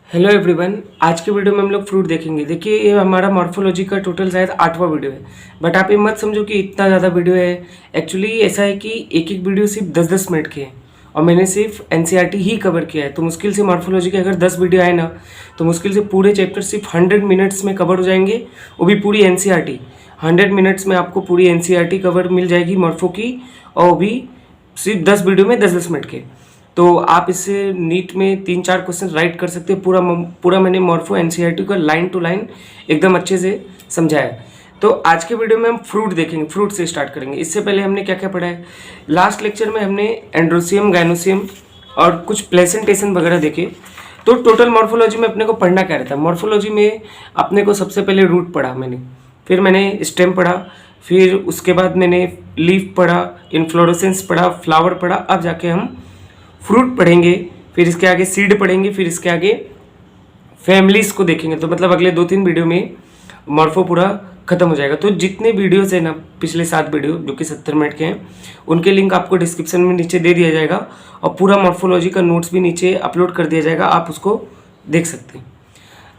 Hello everyone. आज के video में हम लोग फ्रूट देखेंगे। देखिए, ये हमारा मॉर्फोलॉजी का टोटल शायद 8वां वीडियो है। बट आप ये मत समझो कि इतना ज़्यादा वीडियो है। एक्चुअली ऐसा है कि एक एक वीडियो सिर्फ 10-10 मिनट के हैं और मैंने सिर्फ एनसीईआरटी ही कवर किया है। तो मुश्किल से मॉर्फोलॉजी के अगर 10 वीडियो आए ना, तो मुश्किल से पूरे चैप्टर सिर्फ 100 मिनट्स में कवर हो जाएंगे, वो भी पूरी एनसीईआरटी। 100 मिनट्स में आपको पूरी एनसीईआरटी कवर मिल जाएगी मॉर्फो की, और वो भी सिर्फ 10 वीडियो में 10-10 मिनट के। तो आप इससे नीट में 3-4 क्वेश्चन राइट कर सकते हैं। पूरा मैंने मॉर्फो एनसीईआरटी का लाइन टू लाइन एकदम अच्छे से समझाया है। तो आज के वीडियो में हम फ्रूट देखेंगे, फ्रूट से स्टार्ट करेंगे। इससे पहले हमने क्या क्या पढ़ा है, लास्ट लेक्चर में हमने एंड्रोसियम, गाइनोसियम और कुछ प्लेसेंटेशन वगैरह देखे। तो टोटल मॉर्फोलॉजी में अपने को पढ़ना क्या रहता है। मॉर्फोलॉजी में अपने को सबसे पहले रूट पढ़ा मैंने, फिर मैंने स्टेम पढ़ा, फिर उसके बाद मैंने लीफ पढ़ा, इन्फ्लोरेसेंस पढ़ा, फ्लावर पढ़ा। अब जाके हम फ्रूट पढ़ेंगे, फिर इसके आगे सीड पढ़ेंगे, फिर इसके आगे फैमिलीज को देखेंगे। तो मतलब अगले 2-3 वीडियो में मॉर्फो पूरा खत्म हो जाएगा। तो जितने वीडियोस है ना, पिछले 7 वीडियो जो कि 70 मिनट के हैं, उनके लिंक आपको डिस्क्रिप्शन में नीचे दे दिया जाएगा और पूरा मॉर्फोलॉजी का नोट्स भी नीचे अपलोड कर दिया जाएगा, आप उसको देख सकते हैं।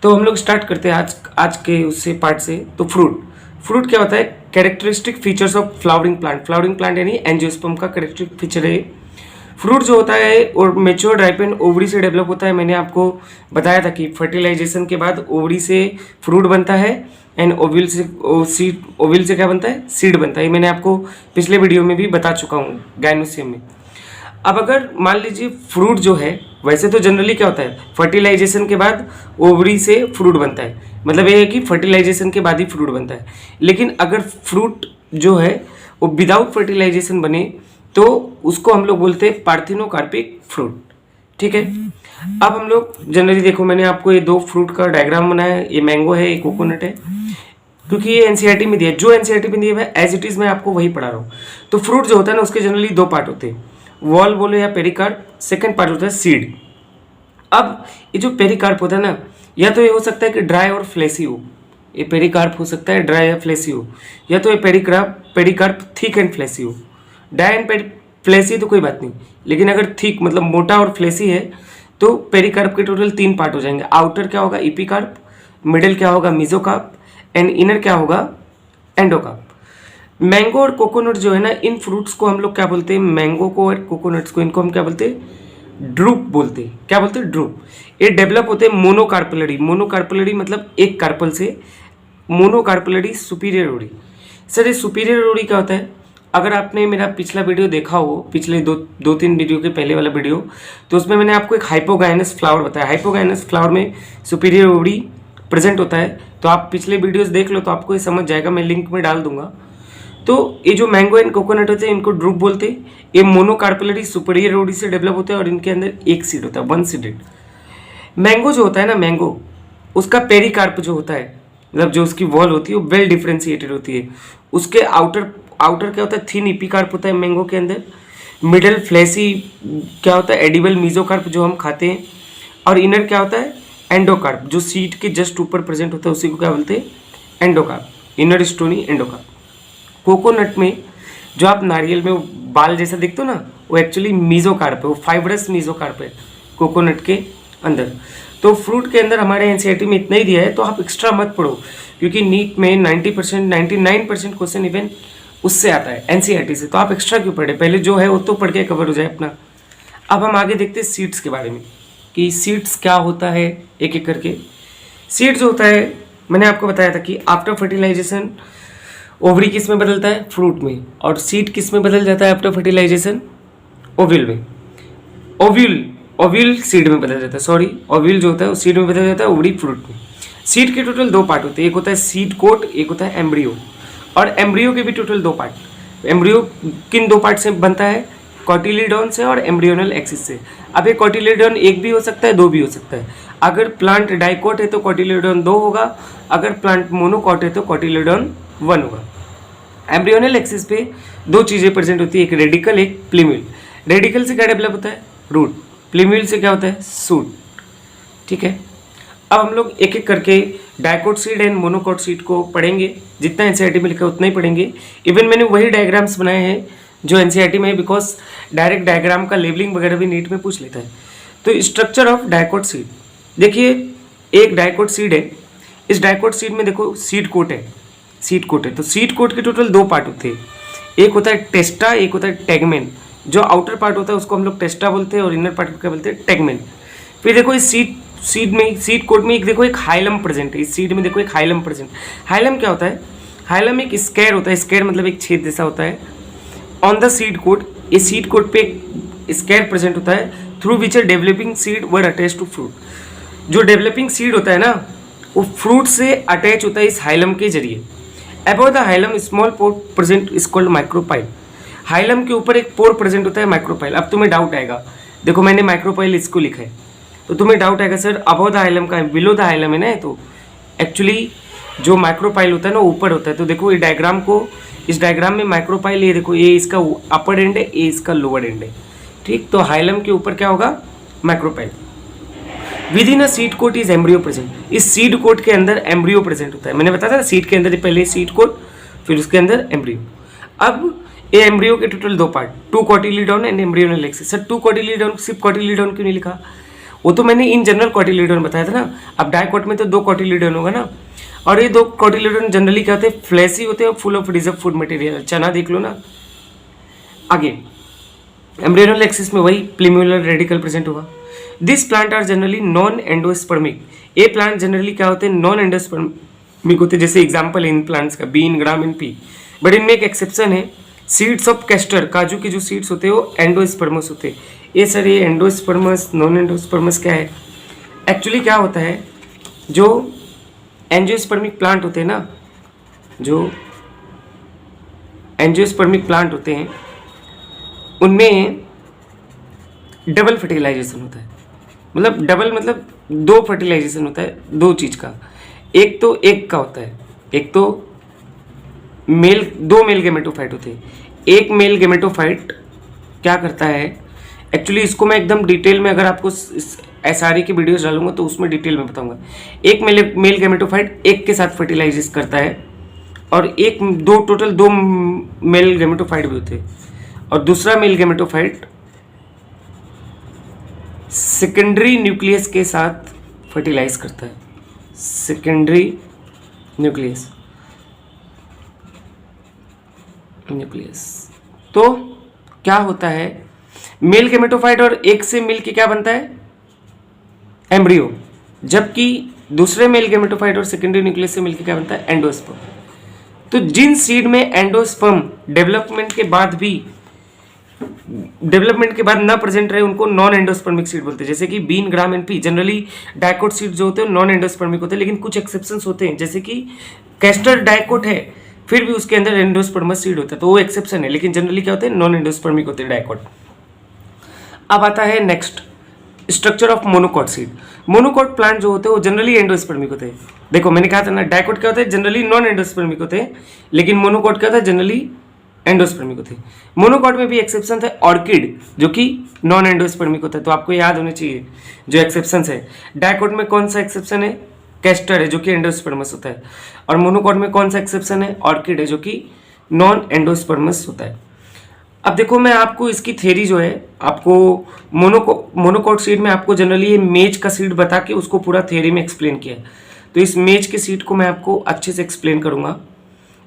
तो हम लोग स्टार्ट करते हैं आज के उससे पार्ट से। तो फ्रूट क्या होता है, characteristic features of flowering plant. Flowering plant यानी एंजियोस्पर्म का कैरेक्टरिस्टिक फीचर है। फ्रूट जो होता है और मेच्योर राइपेंड ओवरी से डेवलप होता है। मैंने आपको बताया था कि फर्टिलाइजेशन के बाद ओवरी से फ्रूट बनता है एंड ओविल से क्या बनता है, सीड बनता है। मैंने आपको पिछले वीडियो में भी बता चुका हूँ गाइनोसियम में। अब अगर मान लीजिए फ्रूट जो है, वैसे तो जनरली क्या होता है, फर्टिलाइजेशन के बाद ओवरी से फ्रूट बनता है, मतलब ये है कि फर्टिलाइजेशन के बाद ही फ्रूट बनता है। लेकिन अगर फ्रूट जो है वो विदाउट फर्टिलाइजेशन बने तो उसको हम लोग बोलते हैं पार्थिनोकार्पिक फ्रूट। ठीक है। अब हम लोग जनरली देखो, मैंने आपको ये 2 फ्रूट का डायग्राम बनाया है। ये मैंगो है, ये कोकोनट है, क्योंकि ये एनसीईआरटी में दिया है। जो एनसीईआरटी में दिया है एज इट इज मैं आपको वही पढ़ा रहा हूँ। तो फ्रूट जो होता है ना, उसके जनरली 2 पार्ट होते हैं, वॉल बोले या पेरिकार्प। सेकंड पार्ट होता है सीड। अब ये जो पेरिकार्प होता है ना, या तो ये हो सकता है कि ड्राई और फ्लेसी हो, ये पेरिकार्प हो सकता है ड्राई या फ्लेसी हो, या तो ये पेरिकार्प थिक एंड फ्लेसी हो। ड्राई एंड फ्लेसी तो कोई बात नहीं, लेकिन अगर थिक मतलब मोटा और फ्लेसी है तो पेरिकार्प के टोटल 3 पार्ट हो जाएंगे। आउटर क्या होगा, इपिकार्प, मिडिल क्या होगा, मेसोकार्प, एंड इनर क्या होगा, एंडोकार्प। मैंगो और कोकोनट जो है ना, इन फ्रूट्स को हम लोग क्या बोलते हैं, मैंगो को और कोकोनट्स को, इनको हम क्या बोलते हैं, ड्रूप बोलते हैं। क्या बोलते हैं, ड्रूप। ये डेवलप होते हैं मोनोकार्पलरी। मोनोकार्पलरी मतलब एक कार्पल से, मोनोकार्पलरी सुपीरियर ओरी। सर ये सुपीरियर ओरी क्या होता है, अगर आपने मेरा पिछला वीडियो देखा हो, पिछले 2-3 वीडियो के पहले वाला वीडियो, तो उसमें मैंने आपको एक हाइपोगाइनस फ्लावर बताया। हाइपोगाइनस फ्लावर में सुपीरियर ओरी प्रेजेंट होता है। तो आप पिछले वीडियोस देख लो तो आपको ये समझ जाएगा, मैं लिंक में डाल दूंगा। तो ये जो मैंगो एंड कोकोनट होते हैं, इनको ड्रूप बोलते हैं। ये मोनोकार्पलरी सुपीरियर ओरी से डेवलप होते हैं और इनके अंदर एक सीड होता है, 1 सीडेड। मैंगो जो होता है ना, मैंगो उसका पेरिकार्प जो होता है, मतलब जो उसकी वॉल होती है वो वेल डिफ्रेंशिएटेड होती है। उसके आउटर क्या होता है, थिन इपिकार्प होता है मैंगो के अंदर। मिडल फ्लैसी क्या होता है, एडिबल मीजोकार्प जो हम खाते हैं। और इनर क्या होता है, एंडोकार्प, जो सीड के जस्ट ऊपर प्रेजेंट होता है, उसी को क्या बोलते हैं, endocarp, inner stony endocarp. Coconut में जो आप नारियल में वो बाल जैसा दिखते हो ना, वो एक्चुअली मीजोकार्प है, वो फाइब्रस मीजोकार्प है कोकोनट के अंदर। तो फ्रूट के अंदर हमारे एनसीईआरटी में इतना ही दिया है, तो आप एक्स्ट्रा मत पढ़ो, क्योंकि नीट में 90% 99% क्वेश्चन इवन उससे आता है, एनसीईआरटी से। तो आप एक्स्ट्रा क्यों पढ़े, पहले जो है वो तो पढ़ के कवर हो जाए अपना। अब हम आगे देखते हैं सीड्स के बारे में, कि सीड्स क्या होता है एक एक करके। सीड जो होता है, मैंने आपको बताया था कि आफ्टर फर्टिलाइजेशन ओवरी किस में बदलता है, फ्रूट में, और सीड किस में बदल जाता है आफ्टर फर्टिलाइजेशन, ओव्यूल में। ओव्यूल सीड में बदल जाता है, सॉरी, ओव्यूल जो होता है वो सीड में बदल जाता है, ओवरी फ्रूट में। सीड के टोटल 2 पार्ट होते हैं, एक होता है सीड कोट, एक होता है एम्ब्रियो। और एम्ब्रियो के भी टोटल 2 पार्ट। एम्ब्रियो किन 2 पार्ट से बनता है, कॉटिलीडॉन से और एम्ब्रियोनल एक्सिस से। अब ये कॉटिलीडॉन एक भी हो सकता है, 2 भी हो सकता है। अगर प्लांट डाइकोट है तो कॉटिलीडॉन 2 होगा, अगर प्लांट मोनोकॉट है तो कॉटिलीडॉन 1 होगा। एम्ब्रियोनल एक्सिस पे 2 चीज़ें प्रेजेंट होती है, एक रेडिकल, एक प्लीम्यूल। रेडिकल से क्या डेवलप होता है, रूट। प्लीम्यूल से क्या होता है, सूट। ठीक है। अब हम लोग एक एक करके dicot seed and monocot seed को पढ़ेंगे। जितना एनसीईआरटी में लिखा है उतना ही पढ़ेंगे। इवन मैंने वही डायग्राम्स बनाए हैं जो एनसीईआरटी में है, बिकॉज डायरेक्ट डायग्राम का लेबलिंग वगैरह भी नीट में पूछ लेता है। तो स्ट्रक्चर ऑफ डाइकोट सीड, देखिए एक डाइकोट सीड है, इस डाइकोट सीड में देखो सीड कोट है, सीड कोट है। तो सीड कोट के टोटल दो पार्ट होते हैं, एक होता है टेस्टा, एक होता है टेगमेन। जो आउटर पार्ट होता है उसको हम लोग टेस्टा बोलते हैं और इनर पार्ट को क्या बोलते हैं, टेगमेन। फिर देखो इस सीड कोट में एक देखो एक हाइलम प्रेजेंट है, इस सीड में देखो एक हाइलम प्रेजेंट। हाइलम क्या होता है, हाइलम एक स्क्वायर होता है, स्क्वायर मतलब एक छेद जैसा होता है। ऑन द सीड कोट, इस सीड कोट पे एक स्क्वायर प्रेजेंट होता है, through which developing seed were attach to fruit. जो डेवलपिंग सीड होता है ना वो फ्रूट से अटैच होता है इस हाइलम के जरिए। About the hilum small pore present is called micropyle. Hilum के ऊपर एक पोर प्रेजेंट होता है माइक्रोपाइल। अब तुम्हें डाउट आएगा, देखो मैंने माइक्रोपाइल इसको लिखा है, तो तुम्हें डाउट आएगा सर अबाउट द हाइलम का बिलो द हाइलम है ना। तो एक्चुअली जो माइक्रोपाइल होता है ना ऊपर होता है। तो देखो ये डायग्राम को, इस डायग्राम में माइक्रोपाइल, ये देखो ये इसका अपर एंड है, ये इसका लोअर एंड है, ठीक। तो हाइलम के ऊपर क्या होगा, micropyle. Within a seed coat is embryo present. इस सीड कोट के अंदर एम्ब्रियो प्रेजेंट होता है। मैंने बताया था ना सीड के अंदर पहले सीड कोट, फिर उसके अंदर एम्ब्रियो। अब ये एम्ब्रियो के टोटल दो part, two cotyledon and embryonal axis. Sir two cotyledon, सिर्फ कॉटिलीडॉन क्यों नहीं लिखा, वो तो मैंने इन जनरल कॉटिलीडॉन बताया था ना। अब डाइकोट में तो दो कॉटिलीडॉन होगा ना, और ये दो कॉटिलीडॉन जनरली क्या होते हैं, फ्लैशी होते हैं और full of reserve food material. चना देख लो ना। आगे एम्ब्रियोनल एक्सिस में वही प्लूमुलर रेडिकल प्रेजेंट होगा। This plant are generally non endospermic. ये प्लांट जनरली क्या होते हैं, नॉन एंडोस्पर्मिक होते हैं। जैसे एग्जांपल इन प्लांट्स का bean, gram and pea. But इनमें एक एक्सेप्शन है, सीड्स ऑफ कैस्टर, काजू के जो सीड्स होते हैं वो एंडोस्पर्मस होते हैं। ये सर ये एंडोस्पर्मस नॉन एंडोस्पर्मस क्या है, एक्चुअली क्या होता है, जो एंजियोस्पर्मिक प्लांट होते हैं ना, जो एंजियोस्पर्मिक प्लांट होते हैं उनमें डबल फर्टिलाइजेशन होता है। मतलब डबल मतलब दो फर्टिलाइजेशन होता है, दो चीज़ का। एक तो एग का होता है, एक तो दो मेल गेमेटोफाइट होते हैं। एक मेल गेमेटोफाइट क्या करता है, एक्चुअली इसको मैं एकदम डिटेल में अगर आपको SRE की वीडियोस डालूंगा तो उसमें डिटेल में बताऊंगा। एक मेल गेमेटोफाइट एक के साथ फर्टिलाइज करता है, और एक टोटल दो मेल गेमेटोफाइट भी होते हैं, और दूसरा मेल गेमेटोफाइट सेकेंडरी न्यूक्लियस के साथ फर्टिलाइज करता है। सेकेंडरी न्यूक्लियस तो क्या होता है, मेल गेमेटोफाइट और एक से मिल के क्या बनता है, एम्ब्रियो। जबकि दूसरे मेल गेमेटोफाइट और सेकेंडरी न्यूक्लियस से मिलकर क्या बनता है, एंडोस्पर्म। तो जिन सीड में एंडोस्पर्म डेवलपमेंट के बाद ना प्रेजेंट रहे उनको नॉन एंडोस्पर्मिक सीड बोलते हैं। जैसे कि bean, gram and pea. Generally dicot seed जो होते हैं नॉन एंडोस्पर्मिक होते हैं, लेकिन कुछ एक्सेप्शंस होते हैं, जैसे कि कैस्टर डाइकोट है फिर भी उसके अंदर एंडोस्पर्मस सीड होता है, तो वो एक्सेप्शन है, लेकिन जनरली क्या होते हैं, नॉन एंडोस्पर्मिक होते हैं डाइकोट। अब आता है next structure of monocot seed. Monocot plant जो होते हैं वो जनरली एंडोस्पर्मिक होते हैं। देखो मैंने कहा था ना, डाइकोट क्या होता है, जनरली नॉन एंडोस्पर्मिक होते हैं, लेकिन मोनोकॉट क्या होता है, जनरली एंडोस्पर्मिक होते हैं। मोनोकॉट में भी एक्सेप्शन है, ऑर्किड जो कि नॉन एंडोस्पर्मिक होता है, तो आपको याद होने चाहिए जो एक्सेप्शन है। डाइकोट में कौन सा एक्सेप्शन है, कैस्टर है जो कि एंडोस्पर्मस होता है, और मोनोकॉट में कौन सा एक्सेप्शन है, ऑर्किड है जो कि नॉन एंडोस्पर्मस होता है। अब देखो मैं आपको इसकी थ्योरी जो है, आपको मोनोकॉट सीड में आपको जनरली ये मेज का सीड बता के उसको पूरा थ्योरी में एक्सप्लेन किया है। तो इस मेज के सीड को मैं आपको अच्छे से एक्सप्लेन करूंगा।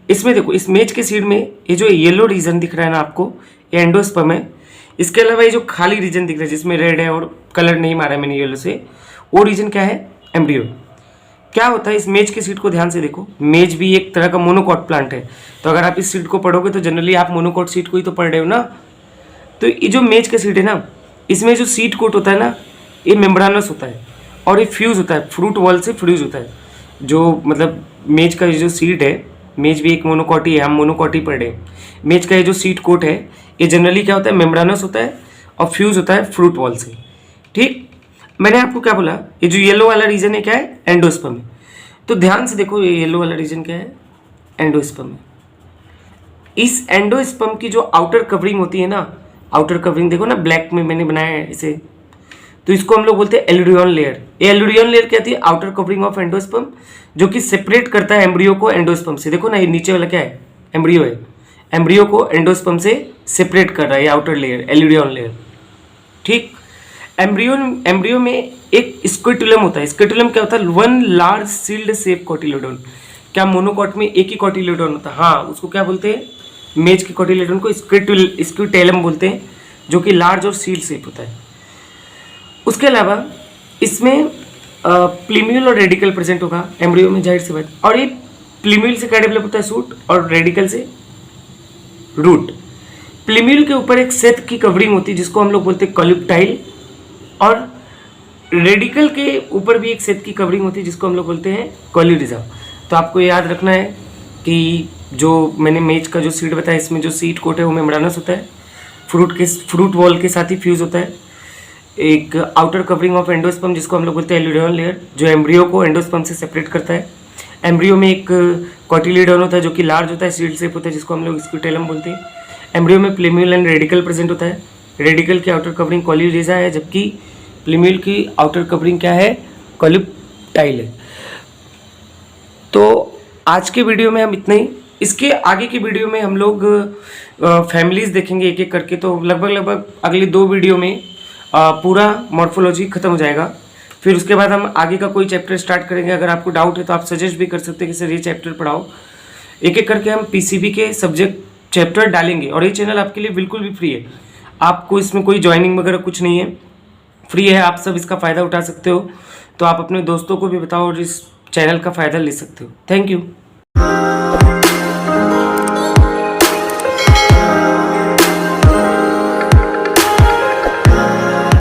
इसमें देखो इस मेज के सीड में ये जो येलो रीजन दिख रहा है ना आपको, ये एंडोस्पर्म है। इसके अलावा ये जो खाली रीजन दिख रहा है जिसमें रेड है और कलर नहीं मारा है मैंने येलो से, वो रीजन क्या है, एम्ब्रियो। क्या होता है इस मेज के सीड को ध्यान से देखो, मेज भी एक तरह का मोनोकॉट प्लांट है, तो अगर आप इस सीड को पढ़ोगे तो जनरली आप मोनोकॉट सीड को ही तो पढ़ रहे हो ना। तो ये जो मेज के सीड है ना, इसमें जो सीड कोट होता है ना, ये मेम्ब्रानस होता है और ये फ्यूज होता है, फ्रूट वॉल से फ्यूज होता है। जो मतलब मेज का जो सीड है, मेज भी एक मोनोकॉट ही है, हम मोनोकॉट ही पढ़ रहे हैं। मेज का ये जो सीड कोट है ये जनरली क्या होता है, मेम्ब्रानस होता है और फ्यूज होता है फ्रूट वॉल से, ठीक। मैंने आपको क्या बोला, ये जो येलो वाला रीजन है क्या है, एंडोस्पर्म है। तो ध्यान से देखो ये येलो वाला रीजन क्या है, एंडोस्पर्म है। इस एंडोस्पर्म की जो आउटर कवरिंग होती है ना, आउटर कवरिंग देखो ना, ब्लैक में मैंने बनाया है इसे, तो इसको हम लोग बोलते हैं एल्यूरियन लेयर। ये एल्यूरियन लेयर क्या थी, आउटर कवरिंग ऑफ एंडोस्पर्म, जो कि सेपरेट करता है एम्ब्रियो को एंडोस्पर्म से। देखो ना ये नीचे वाला क्या है, एम्ब्रियो है, एम्ब्रियो को एंडोस्पर्म से सेपरेट कर रहा है ये आउटर लेयर, एल्यूरियन लेयर, ठीक। एम्ब्रियो में एक स्क्विटुलम होता है। स्क्विटुलम क्या होता है? वन लार्ज सील्ड सेप कोटिलेडोन। क्या मोनोकॉट में एक ही कोटिलेडोन होता है? हाँ, उसको क्या बोलते हैं? मेज के कोटिलेडोन को स्क्विटेलम बोलते हैं, जो कि लार्ज और सील्ड सेप होता है। उसके अलावा इसमें प्लीम्यूल और रेडिकल प्रेजेंट होगा एम्ब्रियो में, जाहिर सी बात। और ये प्लीम्यूल से क्या डेवलप होता है? सूट, और रेडिकल से रूट। प्लीम्यूल के ऊपर एक सेट की कवरिंग होती है जिसको हम लोग बोलते हैं कॉल्यूप्टाइल, और रेडिकल के ऊपर भी एक सेट की कवरिंग होती है जिसको हम लोग बोलते हैं कॉल्यूरिज्म। तो आपको याद रखना है कि जो मैंने मेज का जो सीड बताया, इसमें जो सीड कोट है वो मेम्ब्रानस होता है, फ्रूट वॉल के साथ ही फ्यूज होता है। एक आउटर कवरिंग ऑफ एंडोस्पर्म जिसको हम लोग बोलते हैं एल्यूडियन लेयर, जो एम्ब्रियो को एंडोस्पर्म से सेपरेट करता है। एम्ब्रियो में एक कोटिलीडोन होता है जो कि लार्ज होता है, सील्ड शेप होता है, जिसको हम लोग स्क्विटेलम बोलते हैं। एम्ब्रियो में प्लीम्यूल एंड रेडिकल प्रेजेंट होता है। रेडिकल की आउटर कवरिंग कॉल्यूरिजा है, जबकि प्लीम्यूल की आउटर कवरिंग क्या है? कॉल्यूप्टाइल है। तो आज के वीडियो में हम इतना ही। इसके आगे की वीडियो में हम लोग फैमिलीज देखेंगे एक एक करके। तो लगभग अगली 2 वीडियो में पूरा मॉर्फोलॉजी खत्म हो जाएगा। फिर उसके बाद हम आगे का कोई चैप्टर स्टार्ट करेंगे। अगर आपको डाउट है तो आप सजेस्ट भी कर सकते हैं कि सर ये चैप्टर पढ़ाओ। एक एक करके हम पीसीबी के सब्जेक्ट चैप्टर डालेंगे, और ये चैनल आपके लिए बिल्कुल भी फ्री है। आपको इसमें कोई ज्वाइनिंग वगैरह कुछ नहीं है, फ्री है। आप सब इसका फ़ायदा उठा सकते हो। तो आप अपने दोस्तों को भी बताओ और इस चैनल का फ़ायदा ले सकते हो। Thank you.